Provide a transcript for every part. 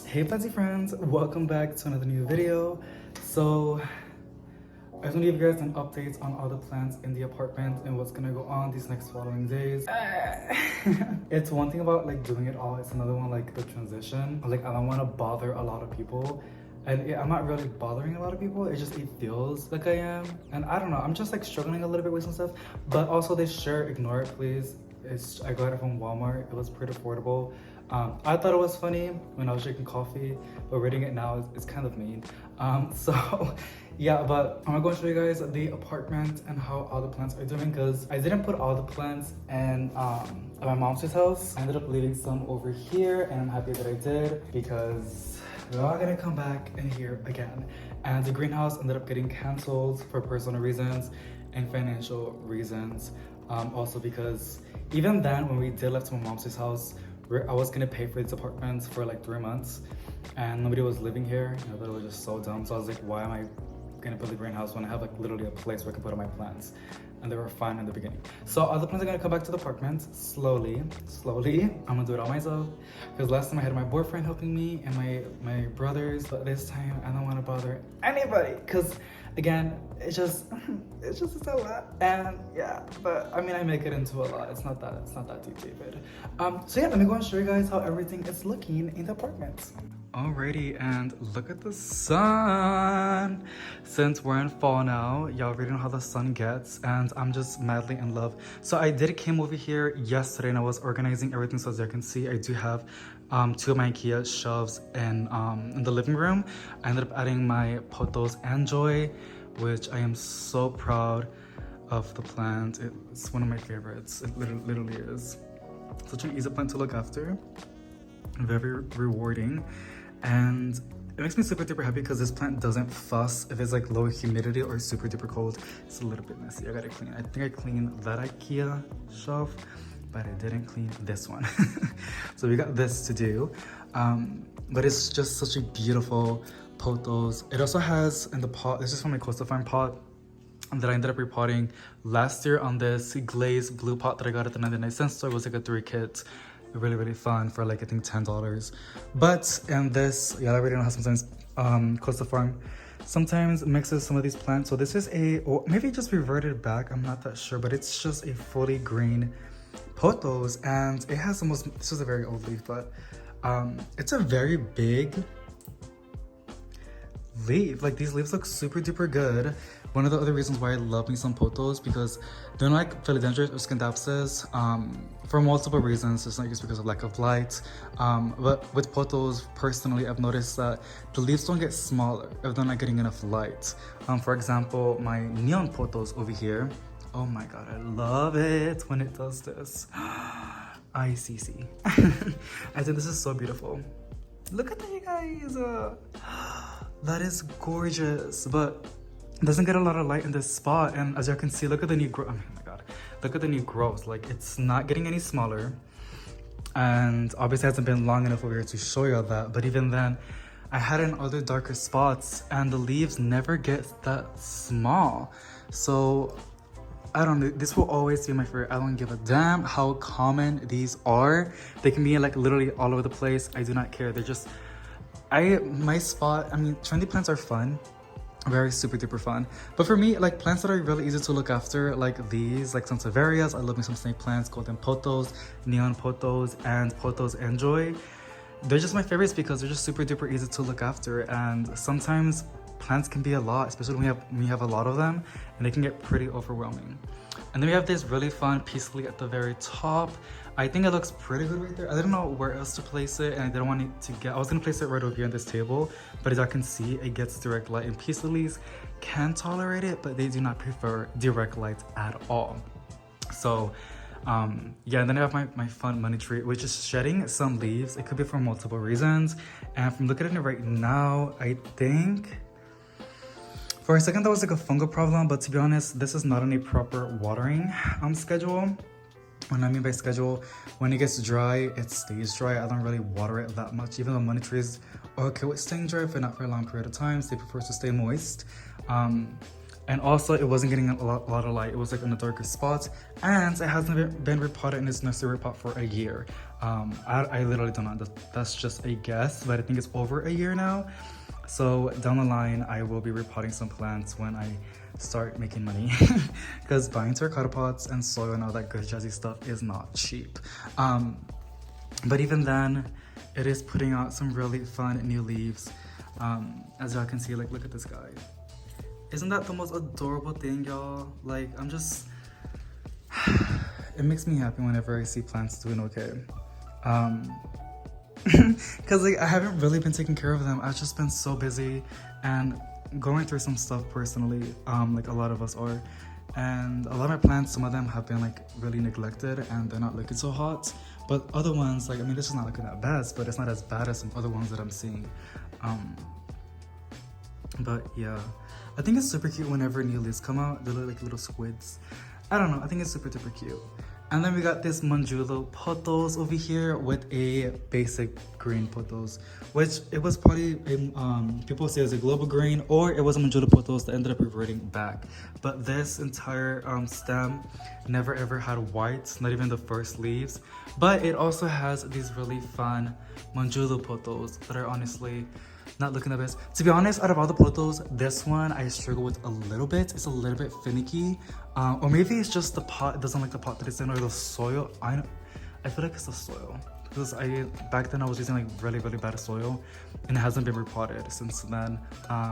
Hey fancy friends, welcome back to another new video. So I just want to give you guys an update on all the plans in the apartment and what's gonna go on these next following days. It's one thing about like doing it all, it's another one like the transition. Like I don't want to bother a lot of people, and I'm not really bothering a lot of people. It feels like I am, and I don't know, I'm just like struggling a little bit with some stuff. But also this shirt, ignore it please. I got it from Walmart. It was pretty affordable. I thought it was funny when I was drinking coffee, but reading it now is kind of mean. So yeah, but I'm gonna show you guys the apartment and how all the plants are doing, because I didn't put all the plants in at my mom's house. I ended up leaving some over here, and I'm happy that I did because they're all gonna come back in here again. And the greenhouse ended up getting canceled for personal reasons and financial reasons. Also because even then when we did left my mom's house, I was gonna pay for these apartments for like 3 months and nobody was living here. I thought it was just so dumb. So I was like, why am I gonna build a greenhouse when I have like literally a place where I can put all my plants? And they were fine in the beginning. So all the plants are gonna come back to the apartment slowly. I'm gonna do it all myself. Because last time I had my boyfriend helping me and my brothers, but this time I don't wanna bother anybody. Because again, it's just it's a lot. And yeah, but I mean I make it into a lot. It's not that deep, David. So yeah, let me go and show you guys how everything is looking in the apartment. Alrighty, and look at the sun. Since we're in fall now, y'all already know how the sun gets, and I'm just madly in love. So I came over here yesterday and I was organizing everything. So as you can see, I do have 2 of my IKEA shelves in the living room. I ended up adding my pothos and joy, which I am so proud of the plant. It's one of my favorites. It literally is. Such an easy plant to look after. Very rewarding. And it makes me super duper happy because this plant doesn't fuss if it's like low humidity or super duper cold. It's a little bit messy. I gotta clean. I think I cleaned that IKEA shelf, but I didn't clean this one. So we got this to do. But it's just such a beautiful pothos. It also has in the pot, this is from my Costa Farm pot that I ended up repotting last year on this glazed blue pot that I got at the 99-cent store. It was like a 3 kit. Really fun for like I think $10. But in this, yeah, I already know how sometimes Costa Farm sometimes mixes some of these plants. So this is or maybe just reverted back, I'm not that sure, but it's just a fully green pothos, and it has the most, this is a very old leaf, but it's a very big leaf. Like these leaves look super duper good. One of the other reasons why I love me some pothos, because they're not like philodendrons or scindapsus for multiple reasons. It's not just because of lack of light, but with pothos personally I've noticed that the leaves don't get smaller if they're not getting enough light. For example, my neon pothos over here, oh my god, I love it when it does this. ICC. I think this is so beautiful. Look at that, you guys. That is gorgeous, but it doesn't get a lot of light in this spot. And as you can see, look at the new growth. Oh my god, look at the new growth. Like it's not getting any smaller, and obviously it hasn't been long enough over here to show you all that. But even then, I had in other darker spots, and the leaves never get that small. So I don't know, this will always be my favorite. I don't give a damn how common these are. They can be like literally all over the place. I do not care. They're just my spot. I mean, trendy plants are fun, very super duper fun, but for me, like plants that are really easy to look after, like these, like sansevierias, I love me some snake plants, golden pothos, neon pothos, and pothos and joy. They're just my favorites because they're just super duper easy to look after. And sometimes plants can be a lot, especially when we have a lot of them, and they can get pretty overwhelming. And then we have this really fun peace lily at the very top. I think it looks pretty good right there. I didn't know where else to place it, and I didn't want it to get, I was gonna place it right over here on this table, but as you can see, it gets direct light, and peace lilies can tolerate it, but they do not prefer direct light at all. So yeah, and then I have my fun money tree, which is shedding some leaves. It could be for multiple reasons, and from looking at it right now, I think for a second that was like a fungal problem, but to be honest, this is not on a proper watering schedule. What I mean by schedule, when it gets dry, it stays dry. I don't really water it that much, even though money trees are okay with staying dry for not for a long period of time. So they prefer to stay moist. And also, it wasn't getting a lot of light. It was like in the darker spots, and it hasn't been repotted in its nursery pot for a year. I literally don't know. That's just a guess, but I think it's over a year now. So down the line, I will be repotting some plants when I start making money, because buying terracotta pots and soil and all that good jazzy stuff is not cheap. But even then, it is putting out some really fun new leaves. As y'all can see, like, look at this guy. Isn't that the most adorable thing, y'all? Like, I'm just... it makes me happy whenever I see plants doing okay. Because, like, I haven't really been taking care of them. I've just been so busy and going through some stuff personally, like a lot of us are. And a lot of my plants, some of them have been, like, really neglected and they're not looking so hot. But other ones, like, I mean, this is not looking that bad, but it's not as bad as some other ones that I'm seeing. But yeah, I think it's super cute whenever new leaves come out. They look like little squids. I don't know, I think it's super duper cute. And then we got this Manjula pothos over here with a basic green pothos, which it was probably people say it's a global green, or it was a Manjula pothos that ended up reverting back. But this entire stem never ever had white, not even the first leaves. But it also has these really fun Manjula pothos that are honestly not looking the best. To be honest, out of all the pothos, this one I struggle with a little bit. It's a little bit finicky. Or maybe it's just the pot. It doesn't like the pot that it's in, or the soil. I feel like it's the soil. Because back then I was using like really, really bad soil, and it hasn't been repotted since then.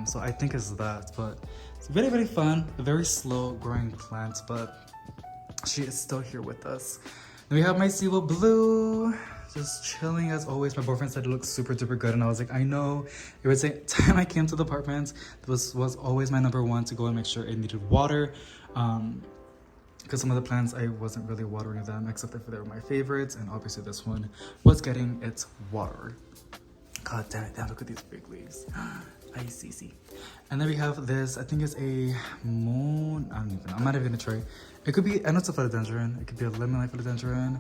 So I think it's that. But it's really, really fun. A very slow growing plant, but she is still here with us. Then we have my Siwa Blue, just chilling as always. My boyfriend said it looks super duper good, and I was like, I know. Every time I came to the apartment, this was always my number one to go and make sure it needed water. Because some of the plants I wasn't really watering them, except if they were my favorites, and obviously this one was getting its water. God damn it, look at these big leaves. I see. And then we have this, I think it's a moon, I don't even know, I'm not even gonna try. It could be, I know it's a philodendron, it could be a lemon-like philodendron.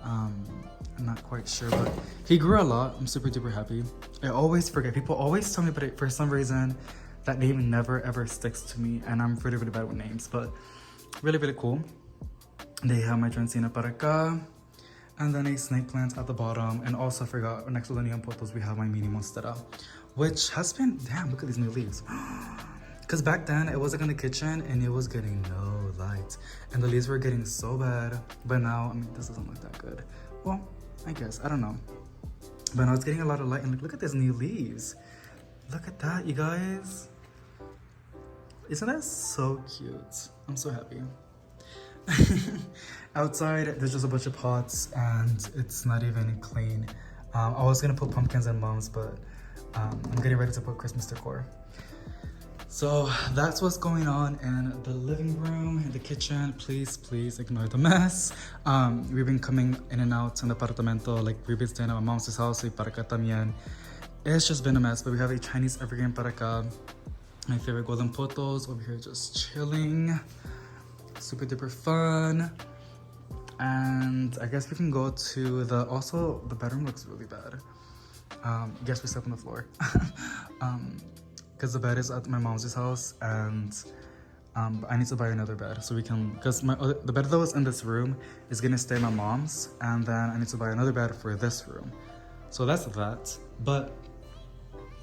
I'm not quite sure, but he grew a lot. I'm super duper happy. I always forget, people always tell me, but for some reason, that name never ever sticks to me, and I'm really, really bad with names, but really, really cool. They have my Transina para acá, and then a snake plant at the bottom, and also I forgot, next to the neon pothos, we have my mini monstera, which has been, damn, look at these new leaves. Because back then, it was like in the kitchen, and it was getting no light, and the leaves were getting so bad, but now, I mean, this doesn't look that good. Well, I guess, I don't know. But now it's getting a lot of light, and look at these new leaves. Look at that, you guys. Isn't that so cute? I'm so happy. Outside, there's just a bunch of pots, and it's not even clean. I was gonna put pumpkins and mums, but I'm getting ready to put Christmas decor. So that's what's going on in the living room, in the kitchen. Please ignore the mess. We've been coming in and out in the apartamento, like we've been staying at my mom's house, y para acá también. It's just been a mess, but we have a Chinese evergreen para acá. My favorite golden pothos over here just chilling. Super duper fun. And I guess we can go to also the bedroom looks really bad. Guess we slept on the floor. Because the bed is at my mom's house, and I need to buy another bed so we can, because the bed that was in this room is gonna stay at my mom's, and then I need to buy another bed for this room. So that's that. But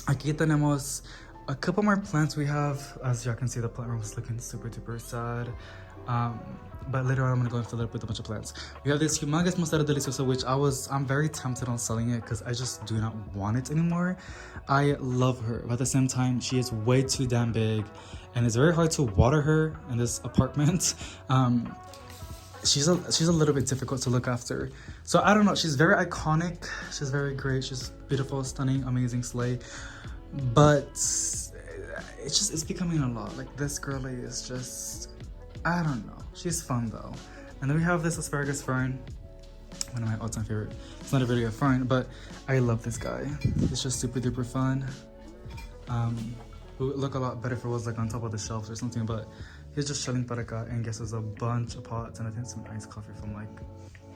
aquí tenemos a couple more plants we have. As y'all can see, the plant room is looking super duper sad. But later on, I'm gonna go and fill it up with a bunch of plants. We have this humongous Monstera Deliciosa, which I'm very tempted on selling it because I just do not want it anymore. I love her, but at the same time, she is way too damn big, and it's very hard to water her in this apartment. She's a little bit difficult to look after. So I don't know, she's very iconic, she's very great, she's beautiful, stunning, amazing, slay. But it's becoming a lot. Like, this girly is just, I don't know. She's fun though. And then we have this asparagus fern, one of my all-time favorite. It's not really a fern, but I love this guy. It's just super duper fun. It would look a lot better if it was like on top of the shelves or something, but he's just chilling para acá, and guess there's a bunch of pots, and I think some iced coffee from like,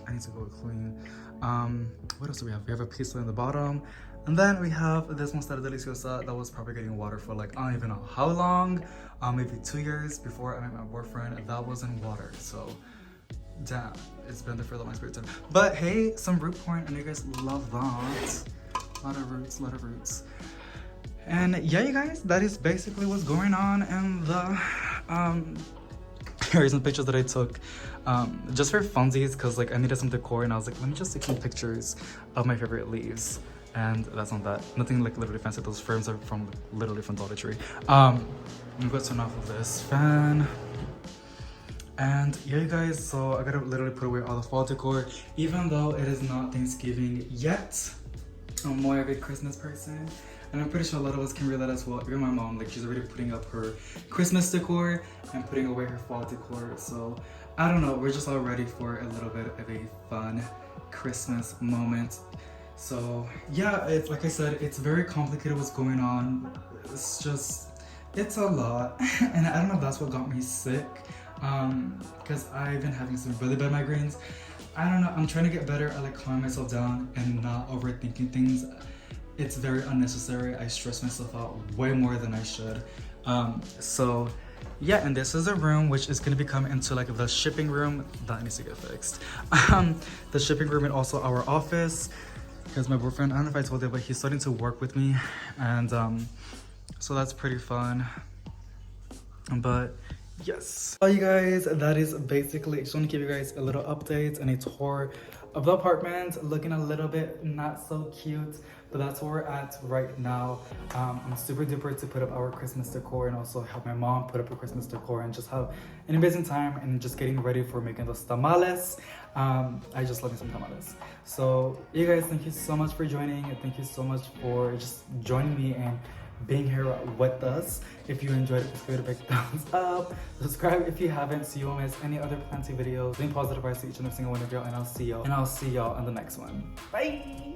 I need to go clean. What else do we have? We have a peaceful in the bottom. And then we have this Mostarda Deliciosa that was probably getting water for like, I don't even know how long, maybe 2 years before I met my boyfriend. That was in water, so damn, it's been there for the longest period of time. But hey, some root porn, and you guys love that. A lot of roots, a lot of roots. And yeah, you guys, that is basically what's going on in the here are some pictures that I took just for funsies, because like I needed some decor, and I was like, let me just take some pictures of my favorite leaves. And that's not that, nothing like literally fancy. Those frames are from literally from Dollar Tree. I'm gonna turn off of this fan. And yeah, you guys, so I gotta literally put away all the fall decor. Even though it is not Thanksgiving yet, I'm more of a Christmas person. And I'm pretty sure a lot of us can relate as well. Even my mom, like, she's already putting up her Christmas decor and putting away her fall decor. So I don't know, we're just all ready for a little bit of a fun Christmas moment. So yeah, it's like I said, it's very complicated what's going on. It's a lot. And I don't know if that's what got me sick, because I've been having some really bad migraines. I don't know, I'm trying to get better at like calming myself down and not overthinking things. It's very unnecessary. I stress myself out way more than I should. So yeah, and this is a room which is going to become into like the shipping room. That needs to get fixed. The shipping room and also our office, because my boyfriend, I don't know if I told you, but he's starting to work with me, and so that's pretty fun. But yes, well, you guys, that is basically, I just want to give you guys a little update and a tour of the apartment. Looking a little bit not so cute, but that's where we're at right now. I'm super duper to put up our Christmas decor, and also help my mom put up a Christmas decor, and just have an amazing time, and just getting ready for making those tamales. I just love me some tamales. So you guys, thank you so much for joining, and thank you so much for just joining me and being here with us. If you enjoyed it, please give it a big thumbs up. Subscribe if you haven't, so you won't miss any other planty videos. Being positive vibes to each and every single one of y'all, and I'll see y'all in the next one. Bye.